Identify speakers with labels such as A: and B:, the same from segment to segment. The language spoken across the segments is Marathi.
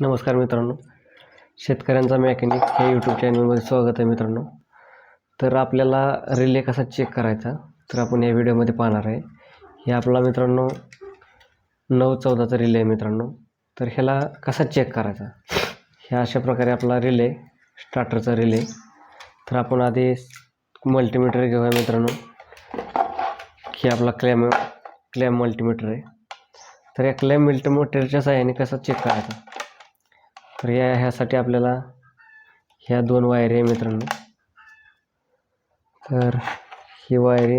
A: नमस्कार मित्रांनो, शेतकऱ्यांचा मेकॅनिक या यूट्यूब चॅनलमध्ये स्वागत आहे मित्रांनो. तर आपल्याला रिले कसा चेक करायचा तर आपण या व्हिडिओमध्ये पाहणार आहे. हे आपला मित्रांनो 914चा रिले आहे मित्रांनो. तर ह्याला कसा चेक करायचा, ह्या अशा प्रकारे आपला रिले, स्टार्टरचा रिले. तर आपण आधी मल्टीमीटर घेऊया मित्रांनो. हे आपला क्लॅम मल्टीमीटर आहे. तर या क्लॅम मल्टीमीटरच्या सहाय्याने कसा चेक करायचा, तर ह्यासाठी आपल्याला ह्या दोन वायरी आहे मित्रांनो. तर ही वायरी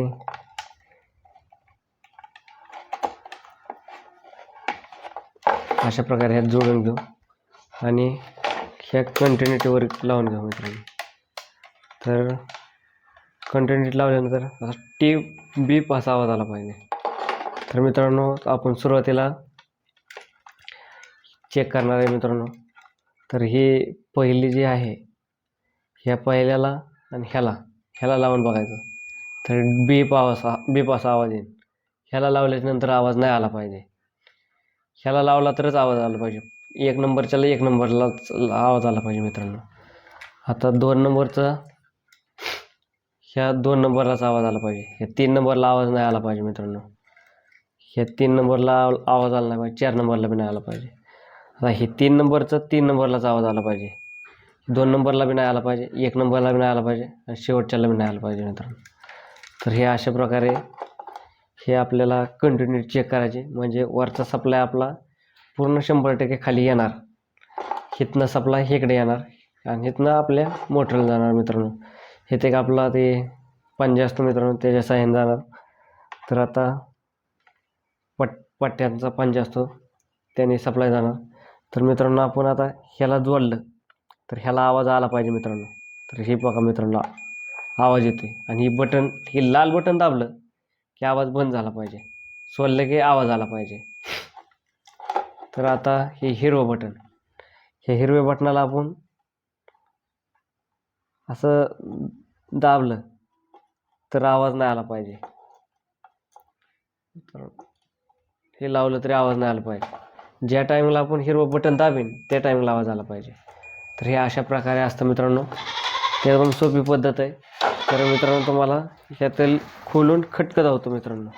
A: अशा प्रकारे ह्यात जोडून घेऊ आणि ह्या कंटिन्युटीवर लावून घेऊ मित्रांनो. तर कंटिन्युटी लावल्यानंतर असा टीप बीप असा आवाज आला पाहिजे. तर मित्रांनो आपण सुरुवातीला चेक करणार आहे मित्रांनो. तर ही पहिली जी आहे, ह्या पहिल्याला आणि ह्याला लावून बघायचं. तर बीप असा आवाज येईल. ह्याला लावल्यानंतर आवाज नाही आला पाहिजे. ह्याला लावला तरच आवाज आला पाहिजे. एक नंबरच्याला एक नंबरला आवाज आला पाहिजे मित्रांनो. आता 2 नंबरचा ह्या 2 नंबरलाच आवाज आला पाहिजे. ह्या 3 नंबरला आवाज नाही आला पाहिजे मित्रांनो. ह्या 3 नंबरला आवाज आला नाही पाहिजे. 4 नंबरला बी नाही आला पाहिजे. आता हे 3 नंबरचा 3 नंबरलाच आवाज आला पाहिजे. 2 नंबरला बी नाही आला पाहिजे, 1 नंबरला बी नाही आला पाहिजे आणि शेवटच्याला बी नाही आला पाहिजे मित्रांनो. तर हे अशा प्रकारे हे आपल्याला कंटिन्यू चेक करायचे. म्हणजे वरचा सप्लाय आपला पूर्ण 100% खाली येणार, इथनं सप्लाय इकडे येणार आणि इथनं आपल्या मोटरला जाणार मित्रांनो. इथे एक आपला ते पंजा असतो मित्रांनो, त्याच्या साह्याने जाणार. तर आता पट्ट्यांचा पंजा असतो, त्याने सप्लाय जाणार. तर मित्रांनो आपण आता ह्याला जोडलं तर ह्याला आवाज आला पाहिजे मित्रांनो. तर हे बघा मित्रांनो, आवाज येतोय आणि हे लाल बटन दाबलं की आवाज बंद झाला पाहिजे, सोडलं की आवाज आला पाहिजे. तर आता हे हिरवं बटन, हे हिरव्या बटनाला आपण असं दाबलं तर आवाज नाही आला पाहिजे. हे लावलं तरी आवाज नाही आला पाहिजे. ज्या टायमिंगला आपण हिरवं बटन दाबीन त्या टायमिंगला आवाज आला पाहिजे. तर हे अशा प्रकारे असतं मित्रांनो. ते एकदम सोपी पद्धत आहे. तर मित्रांनो तुम्हाला ह्यातील खोलून खटकं धावतो मित्रांनो.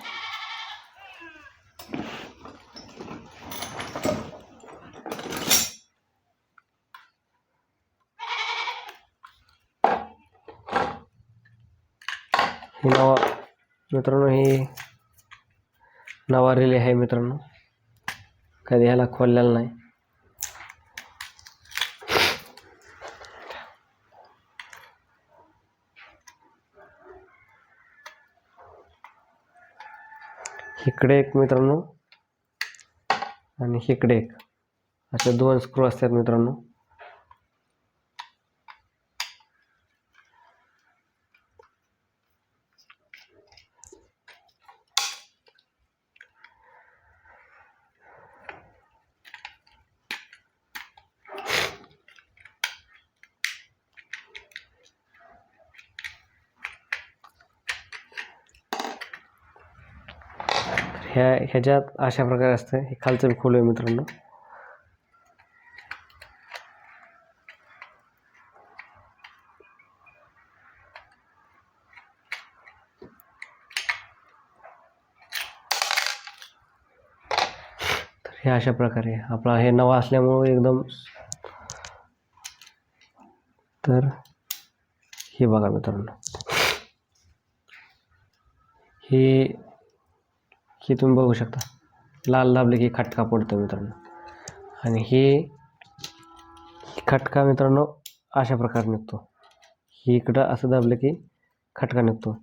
A: ही मित्रांनो ही नवा रिले आहे मित्रांनो, कधी ह्याला खोललेला नाही. इकडे एक मित्रांनो आणि इकडे एक, असे 2 स्क्रू असतात मित्रांनो. ह्याच्यात अशा प्रकारे असतं. हे खालचं बी खोलूया मित्रांनो. तर हे अशा प्रकारे आपला हे नवा असल्यामुळे एकदम. तर हे बघा मित्रांनो, हे तुम्ही बघू शकता, लाल दाबले की खटका पडतो मित्रांनो. आणि हे खटका मित्रांनो अशा प्रकारे निघतो. ही इकडं असं दाबलं की खटका निघतो.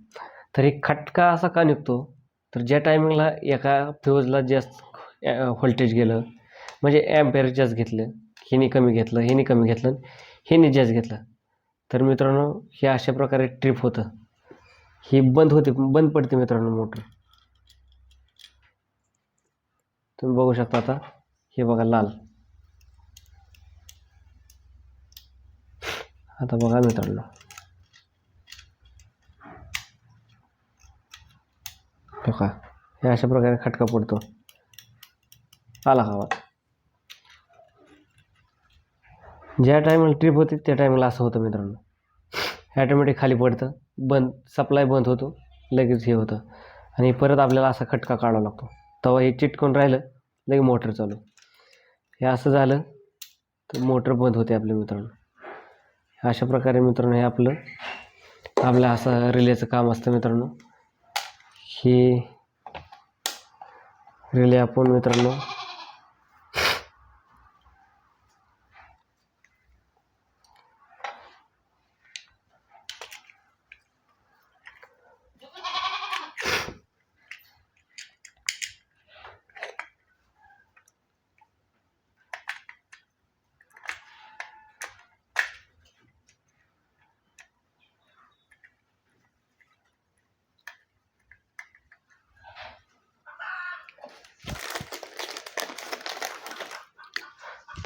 A: तर हे खटका असा का निघतो, तर ज्या टायमिंगला एका फ्यूजला जास्त व्होल्टेज गेलं, म्हणजे ॲम्पेअर जास्त घेतलं, हिने कमी घेतलं, हिने कमी घेतलं, हिने जास्त घेतलं, तर मित्रांनो हे अशा प्रकारे ट्रिप होतं. ही बंद पडते मित्रांनो मोटर. तुम्ही बघू शकता. आता हे बघा लाल. आता बघा मित्रांनो, बघा हे अशा प्रकारे खटका पडतो. आला का आवाज? ज्या टायमाला ट्रिप होते त्या टायमाला असं होतं मित्रांनो, ॲटोमॅटिक खाली पडतं, सप्लाय बंद होतो, लगेच हे होतं आणि परत आपल्याला असा खटका काढावा लागतो. तेव्हा हे चिटकून राहिलं, लगेच मोटर चालू. हे असं झालं तर मोटर बंद होते आपल्या मित्रांनो. अशा प्रकारे मित्रांनो हे आपलं असं रिलेचं काम असतं मित्रांनो. हे रिले आपण मित्रांनो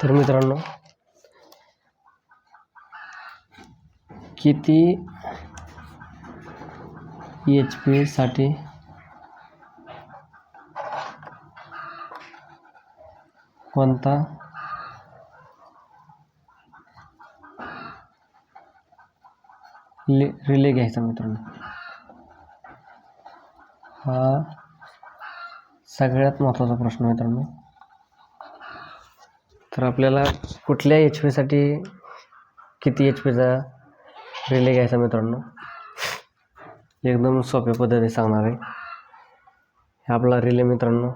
A: तर मित्रांनो किती HP साठी कोणता रिले घ्यायचा मित्रांनो, हा सगळ्यात महत्त्वाचा प्रश्न मित्रांनो. तर आपल्याला कुठल्या HP साठी किती HP चा रिले घ्यायचा मित्रांनो, एकदम सोप्या पद्धतीने सांगणार आहे. आपला रिले मित्रांनो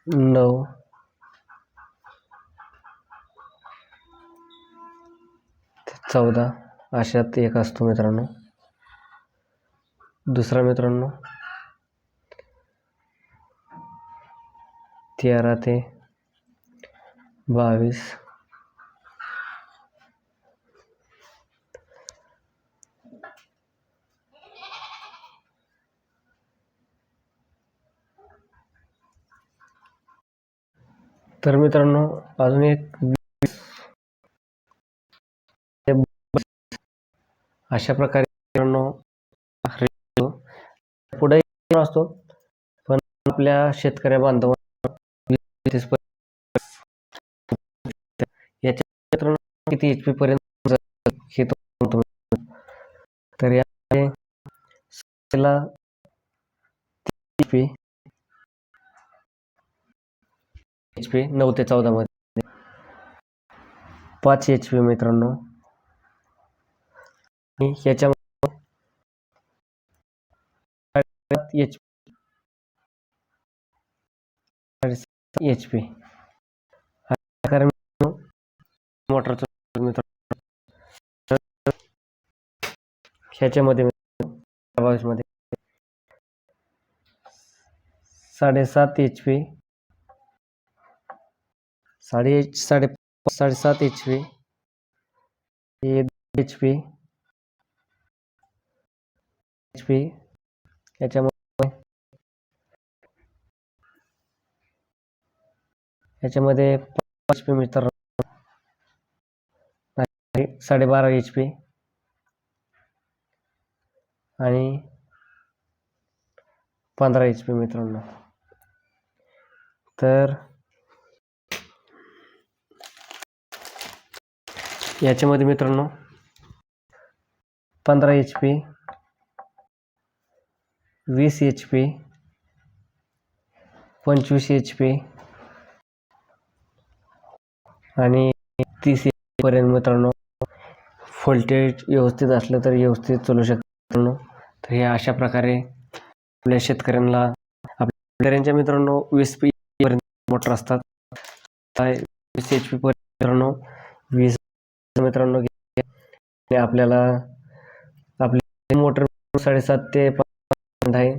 A: 9 14 अशात एक असतो मित्रांनो. दुसरा मित्रांनो 13 ते 22. तर मित्रांनो अजून एक अशा प्रकारे मित्रांनो पुढे असतो, पण आपल्या शेतकऱ्या बांधवांना याच्या मित्रांनो किती HP पर्यंत हे तो. तर या HP 9 ते 14 मध्ये 5 HP मित्रांनो, आणि याच्या HP कारण मोटरचं मित्रांनो ह्याच्यामध्ये 22 मध्ये 7.5 HP 7.5 HP हे HP याच्यामध्ये 5 HP मित्रांनो, 12.5 HP आणि 15 HP मित्रांनो. तर याच्यामध्ये मित्रांनो 15 HP 20 HP 25 HP आणि 30 HP पर्यंत मित्रांनो व्होल्टेज व्यवस्थित असलं तर व्यवस्थित चालू शकतो. तर हे अशा प्रकारे आपल्या शेतकऱ्यांना आपल्या मित्रांनो 20 पर्यंत मोटर असतात. 20 HP पर्यंत मित्रांनो 20 मित्रांनो आपल्याला आपली मोटर 7.5 ते 5 आहे,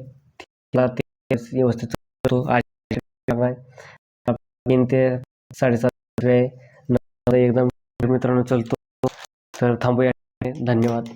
A: व्यवस्थित चालतो. 3 ते 7.5 एकदम मित्रांनो चालतो. तर थांबूया. धन्यवाद.